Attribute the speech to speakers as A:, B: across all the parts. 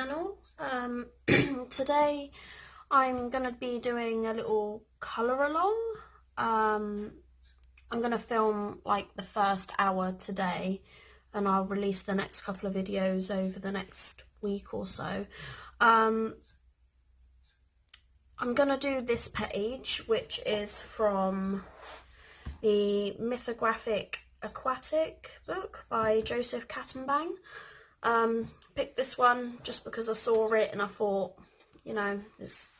A: channel. Today I'm going to be doing a little colour along. I'm going to film like the first hour today and I'll release the next couple of videos over the next week or so. I'm going to do this page, which is from the Mythographic Aquatic book by catimbang. Picked this one just because I saw it and I thought, you know, it's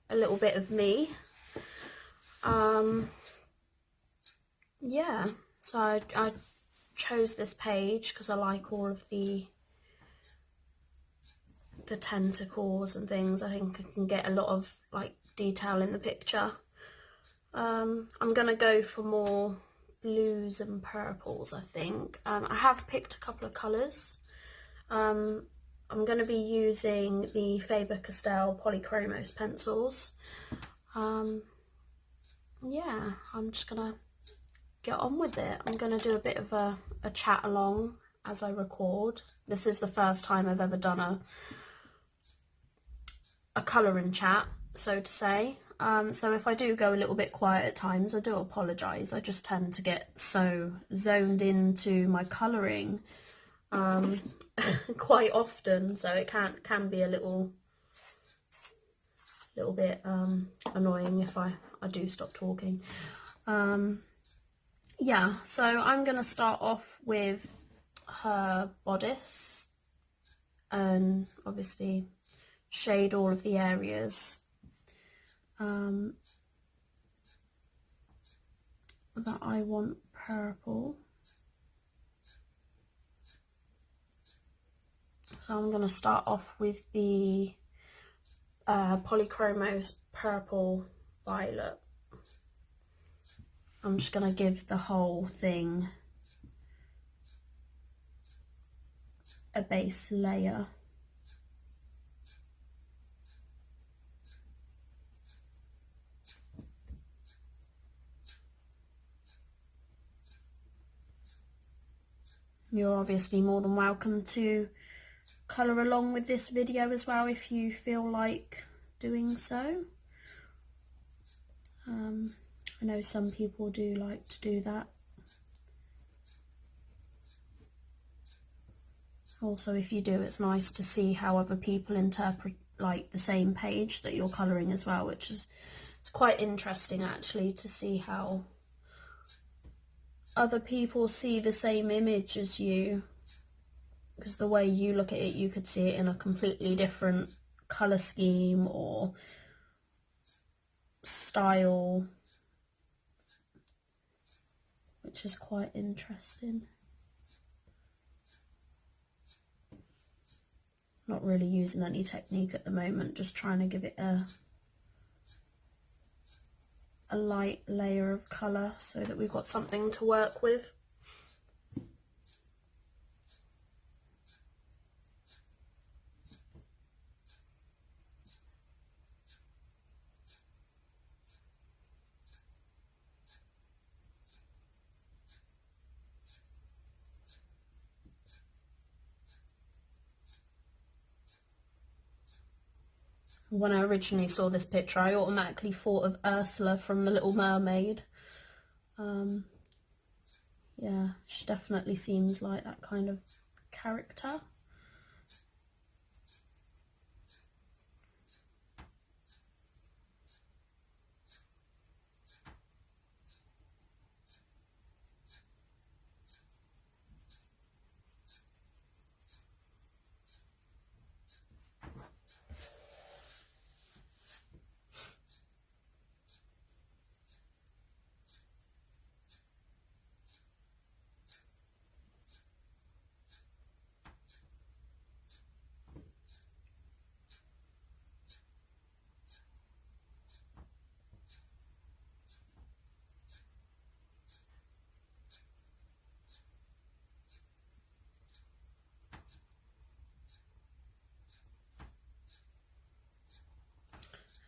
A: a little bit of me. Yeah, so I chose this page because I like all of the tentacles and things. I think I can get a lot of like detail in the picture. I'm gonna go for more blues and purples, I think. I have picked a couple of colours. I'm going to be using the Faber-Castell Polychromos pencils. Yeah, I'm just going to get on with it. I'm going to do a bit of a chat along as I record. This is the first time I've ever done a colouring chat, so to say. So if I do go a little bit quiet at times, I do apologise. I just tend to get so zoned into my colouring quite often, so it can be a little bit annoying if I do stop talking. Yeah, so I'm going to start off with her bodice and obviously shade all of the areas that I want purple. So I'm going to start off with the Polychromos Purple Violet. I'm just going to give the whole thing a base layer. You're obviously more than welcome to colour along with this video as well if you feel like doing so. I know some people do like to do that. Also, if you do, it's nice to see how other people interpret like the same page that you're colouring as well, which is it's quite interesting actually to see how other people see the same image as you, because the way you look at it, you could see it in a completely different colour scheme or style, which is quite interesting. Not really using any technique at the moment, just trying to give it a light layer of colour so that we've got something to work with. When I originally saw this picture, I automatically thought of Ursula from The Little Mermaid. Yeah, she definitely seems like that kind of character.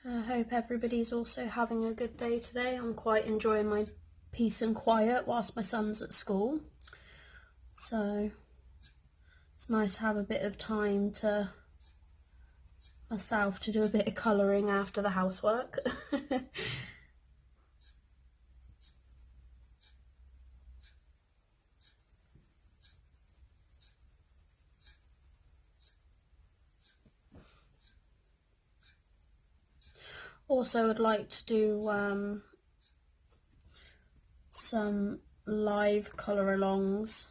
A: I hope everybody's also having a good day today. I'm quite enjoying my peace and quiet whilst my son's at school. So it's nice to have a bit of time to myself to do a bit of colouring after the housework. Also, I'd like to do some live colour alongs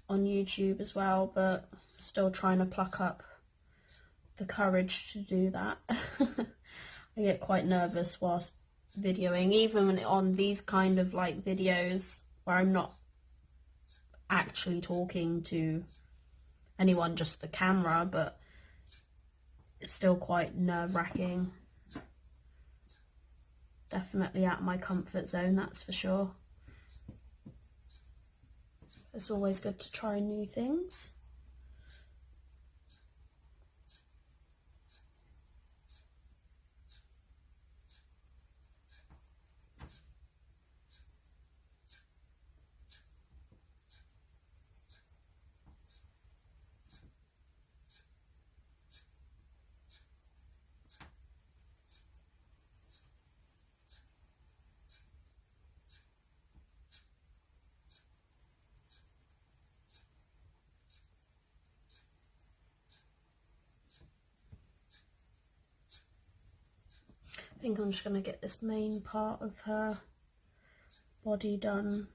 A: on YouTube as well, but still trying to pluck up the courage to do that. I get quite nervous whilst videoing, even on these kind of like videos where I'm not actually talking to anyone, just the camera, but it's still quite nerve-wracking. Definitely out of my comfort zone, that's for sure. It's always good to try new things. I think I'm just going to get this main part of her body done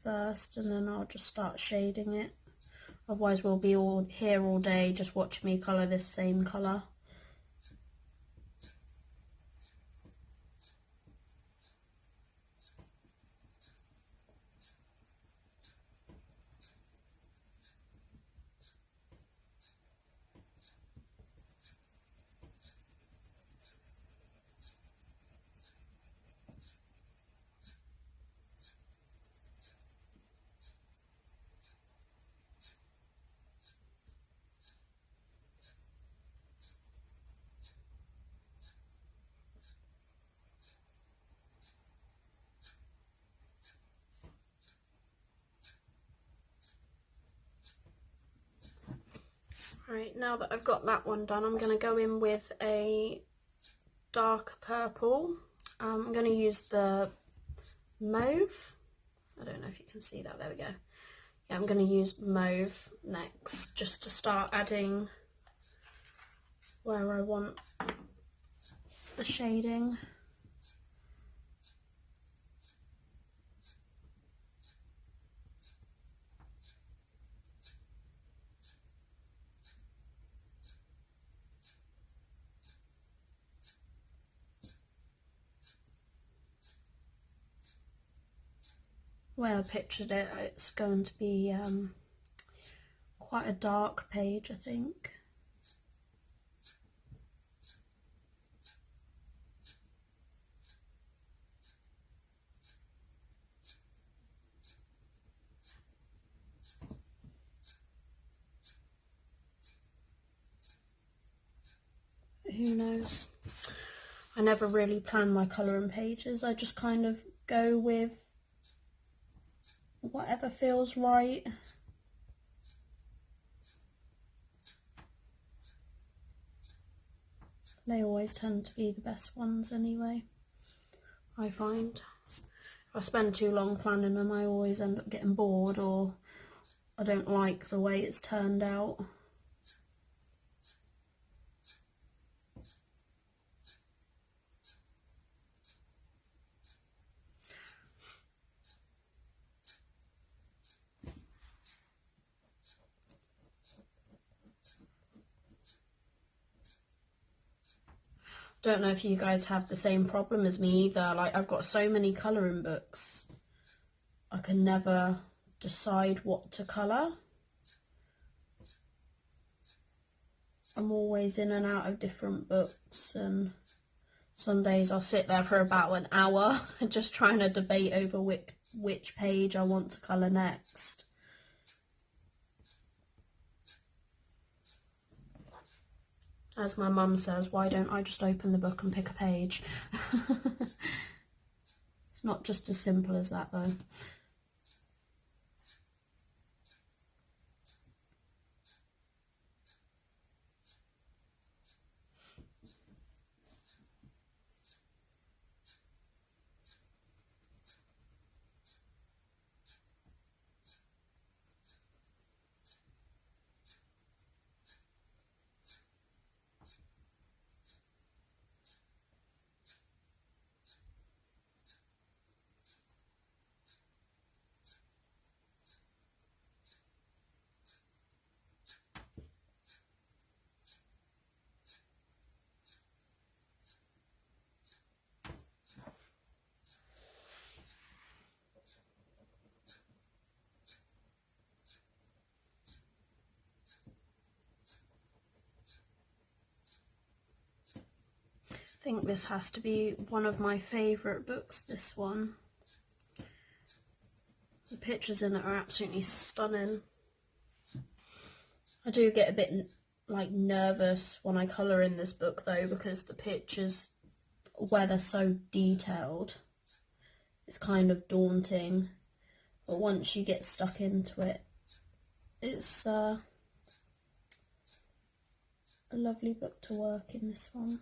A: first, and then I'll just start shading it. Otherwise we'll be all here all day just watching me colour this same colour. Right, now that I've got that one done, I'm going to go in with a dark purple. I'm going to use the mauve. I don't know if you can see that, there we go. Yeah, I'm going to use mauve next, just to start adding where I want the shading. The way I pictured it, it's going to be quite a dark page, I think. Who knows? I never really plan my colouring pages. I just kind of go with whatever feels right. They always tend to be the best ones anyway, I find. If I spend too long planning them, I always end up getting bored, or I don't like the way it's turned out. Don't know if you guys have the same problem as me either. Like, I've got so many colouring books, I can never decide what to colour. I'm always in and out of different books, and some days I'll sit there for about an hour just trying to debate over which page I want to colour next. As my mum says, why don't I just open the book and pick a page? It's not just as simple as that though. think this has to be one of my favourite books, this one. The pictures in it are absolutely stunning. I do get a bit like nervous when I colour in this book though, because the pictures, where they're so detailed, it's kind of daunting. But once you get stuck into it, it's a lovely book to work in, this one.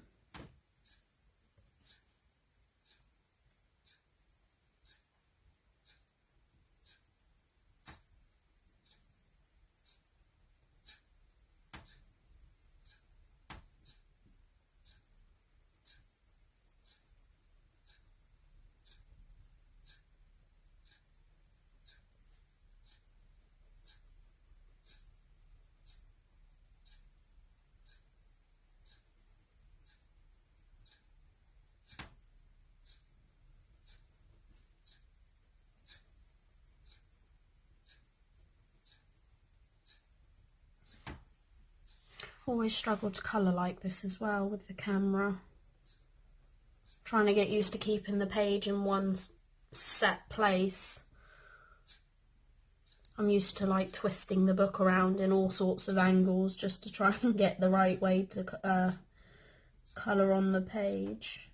A: Always struggle to colour like this as well with the camera. Trying to get used to keeping the page in one set place. I'm used to like twisting the book around in all sorts of angles just to try and get the right way to colour on the page.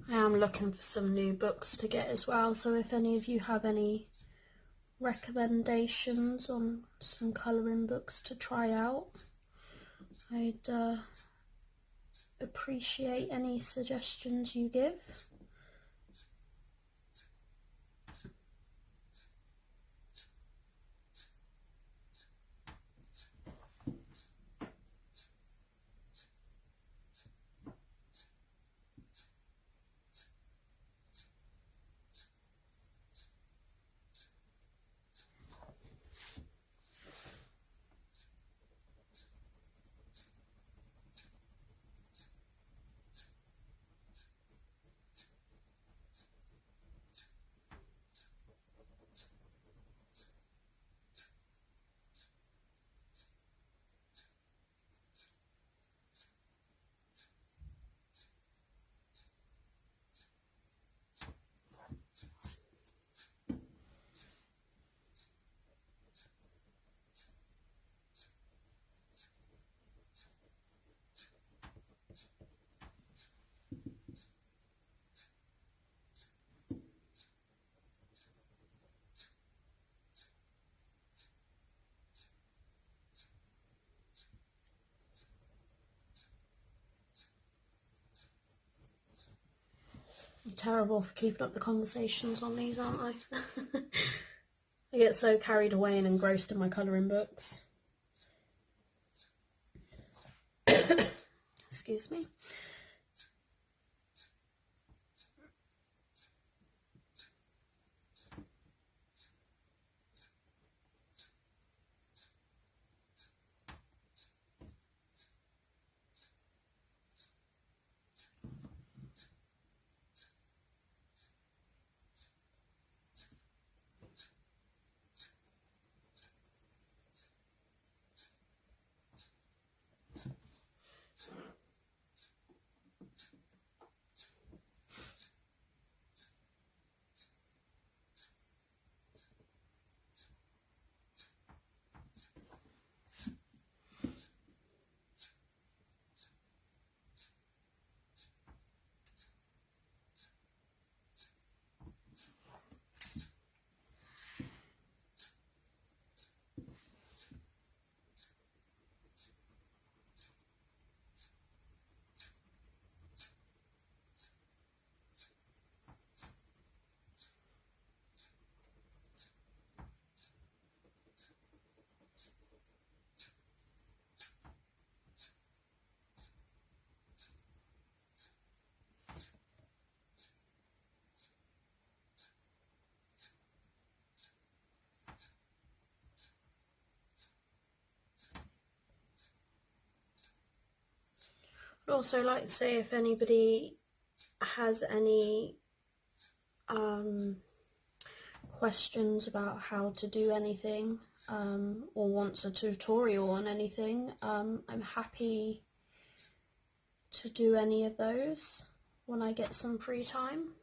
A: I am looking for some new books to get as well, so if any of you have any recommendations on some colouring books to try out, I'd appreciate any suggestions you give. I'm terrible for keeping up the conversations on these, aren't I? I get so carried away and engrossed in my colouring books. Excuse me. I'd also like to say if anybody has any questions about how to do anything, or wants a tutorial on anything, I'm happy to do any of those when I get some free time.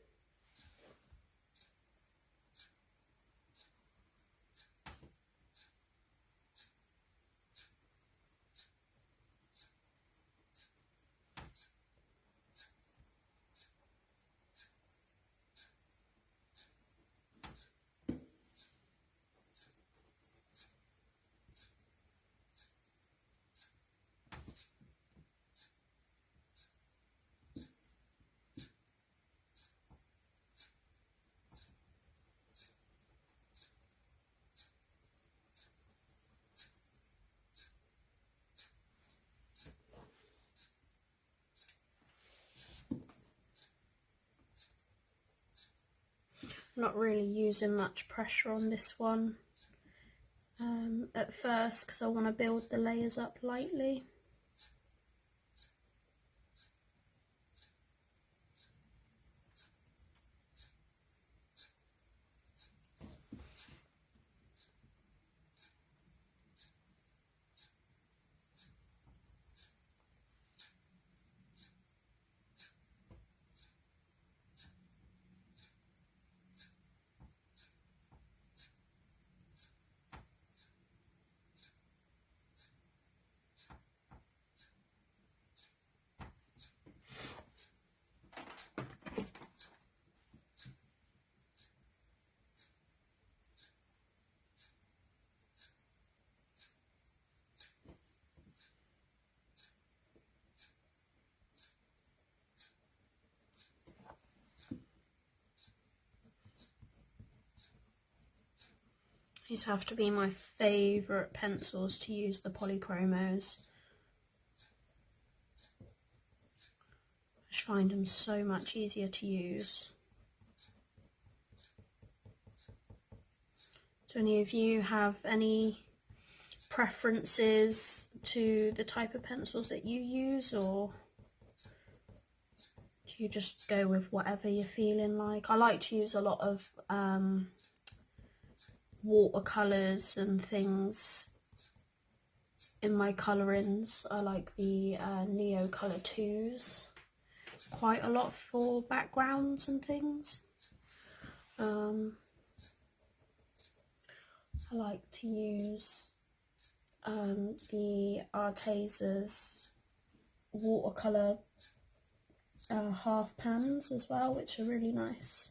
A: Not really using much pressure on this one at first, because I want to build the layers up lightly. These have to be my favourite pencils to use, the polychromos. I just find them so much easier to use. Do any of you have any preferences to the type of pencils that you use, or do you just go with whatever you're feeling like? I like to use a lot of watercolours and things in my colourings. I like the Neo Colour 2s quite a lot for backgrounds and things. I like to use the Artesa's watercolour half pans as well, which are really nice.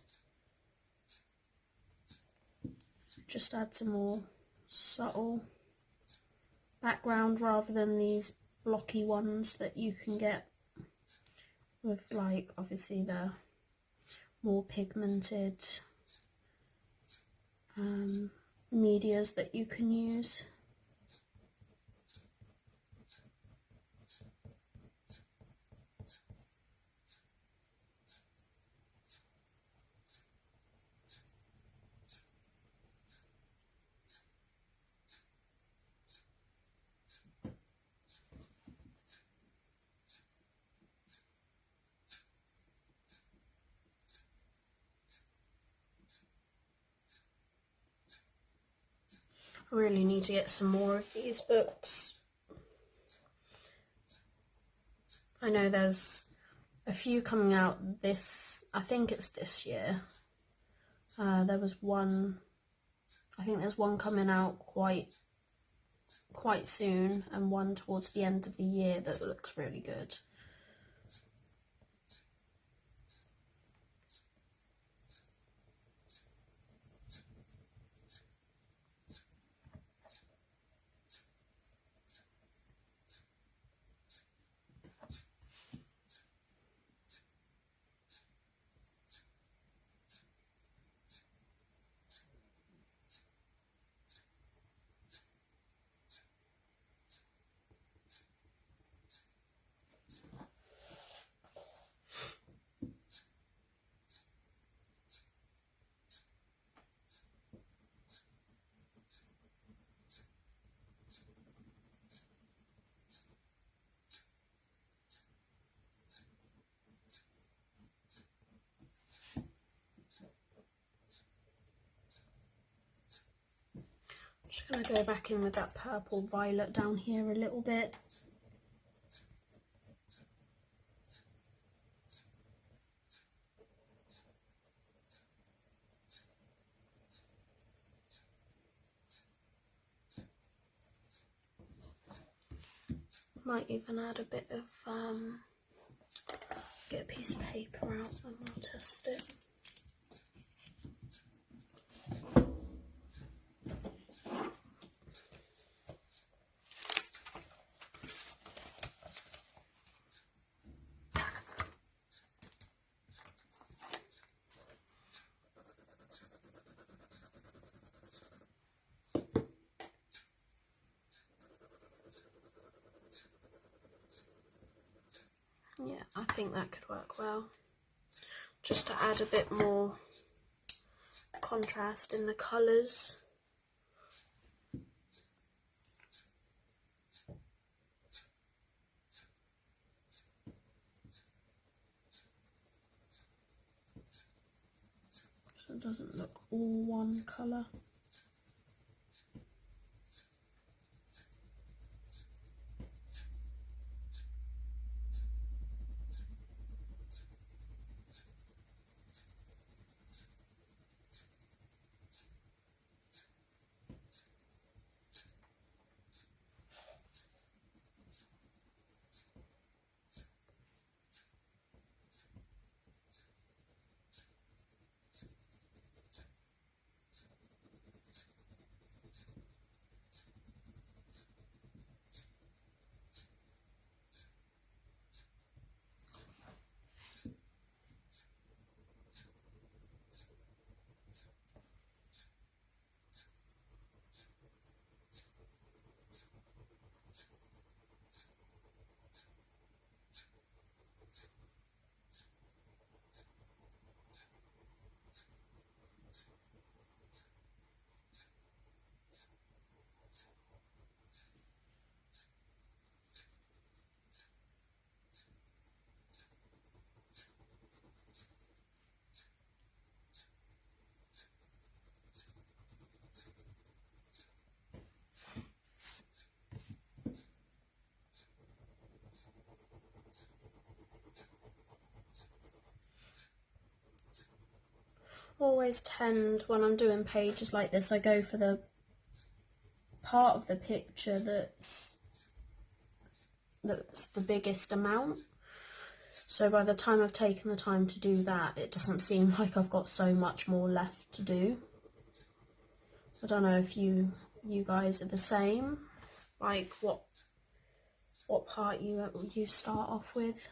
A: Just add some more subtle background rather than these blocky ones that you can get with, like, obviously the more pigmented medias that you can use. I really need to get some more of these books. I know there's a few coming out this, I think it's this year. There was one, I think there's one coming out quite soon, and one towards the end of the year that looks really good. I'm gonna go back in with that purple violet down here a little bit. Might even add a bit of, get a piece of paper out and we'll test it. Yeah, I think that could work well. Just to add a bit more contrast in the colours. So it doesn't look all one colour. Always tend, when I'm doing pages like this, I go for the part of the picture that's the biggest amount. So by the time I've taken the time to do that, it doesn't seem like I've got so much more left to do. I don't know if you guys are the same, like what part you start off with.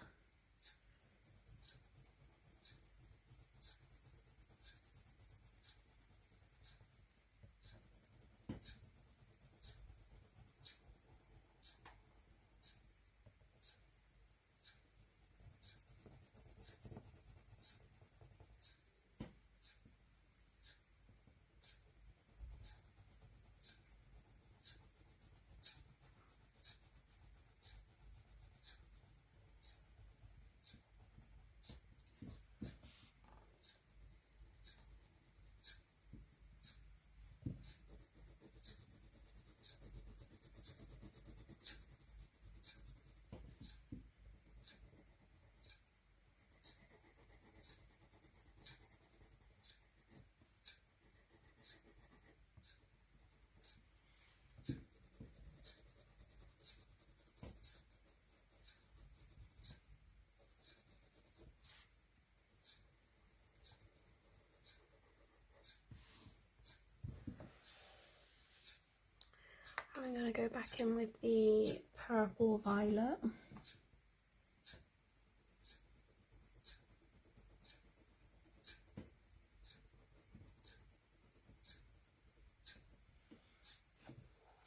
A: I'm going to go back in with the purple violet.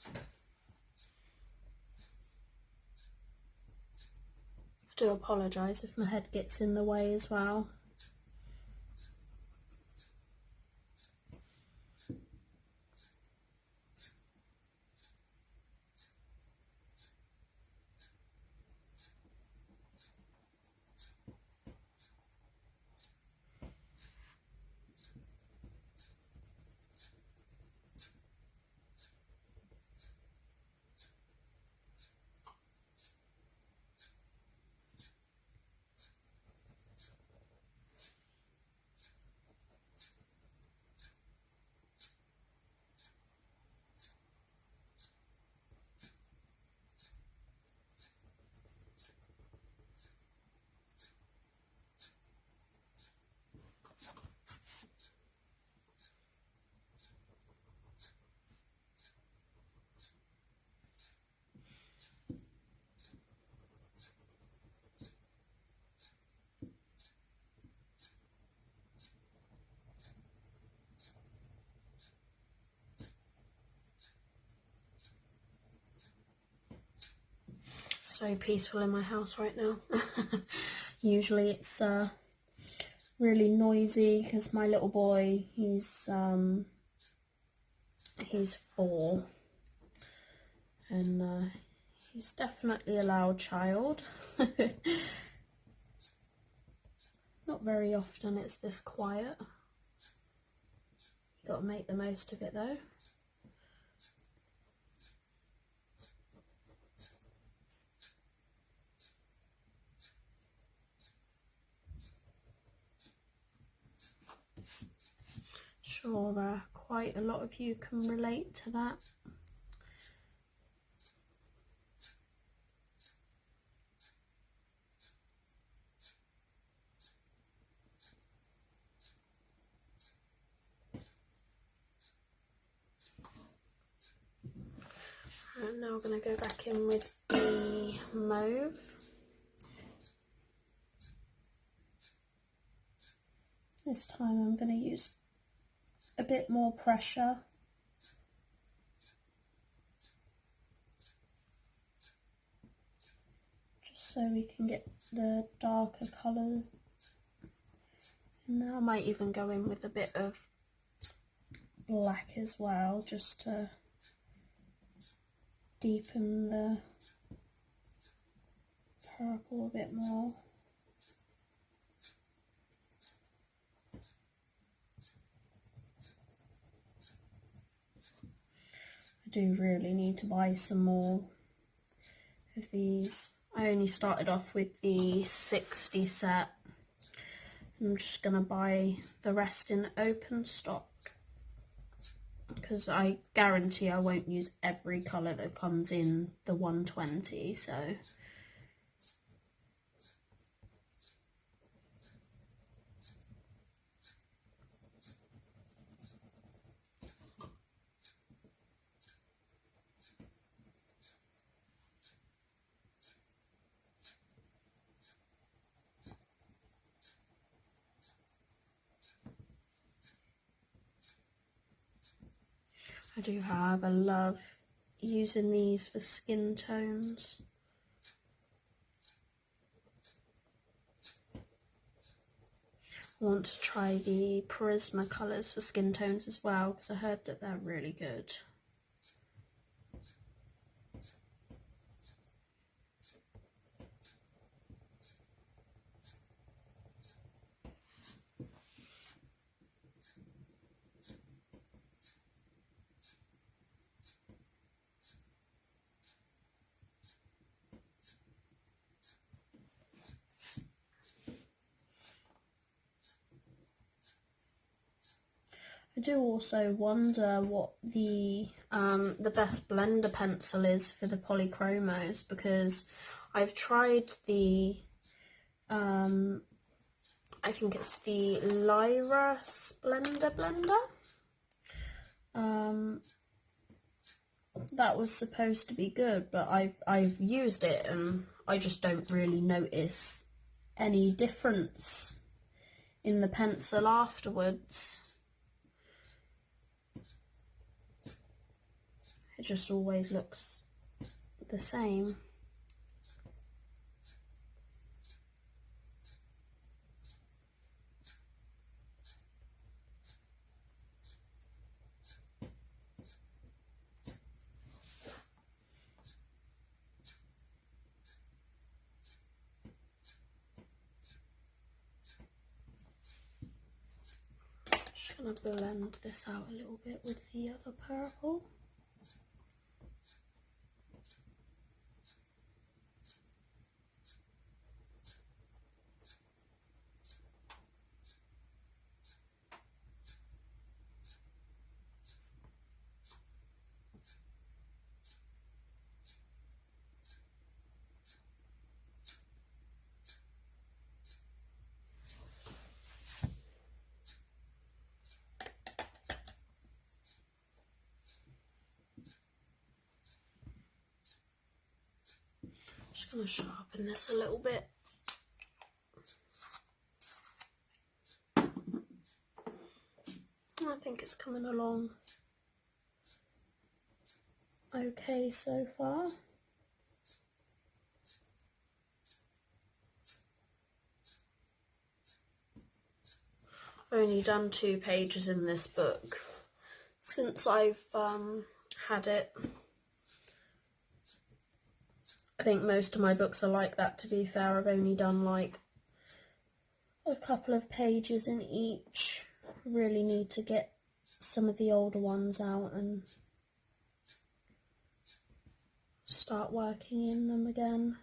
A: I do apologise if my head gets in the way as well. so peaceful in my house right now. Usually it's really noisy because my little boy, he's 4 and he's definitely a loud child. Not very often it's this quiet. You've got to make the most of it though. Sure, quite a lot of you can relate to that. And now I'm going to go back in with the mauve. This time I'm going to use a bit more pressure. Just so we can get the darker colour. And now I might even go in with a bit of black as well, just to deepen the purple a bit more. I do really need to buy some more of these. I only started off with the 60 set. I'm just going to buy the rest in open stock, because I guarantee I won't use every colour that comes in the 120, so I love using these for skin tones. I want to try the Prisma colours for skin tones as well, because I heard that they're really good. I do also wonder what the best blender pencil is for the polychromos, because I've tried the I think it's the Lyra Splendor blender. That was supposed to be good, but I've used it and I just don't really notice any difference in the pencil afterwards. It just always looks the same. Just gonna blend this out a little bit with the other purple. Just gonna sharpen this a little bit. I think it's coming along okay so far. I've only done 2 pages in this book since I've had it. I think most of my books are like that, to be fair. I've only done like a couple of pages in each. Really need to get some of the older ones out and start working in them again.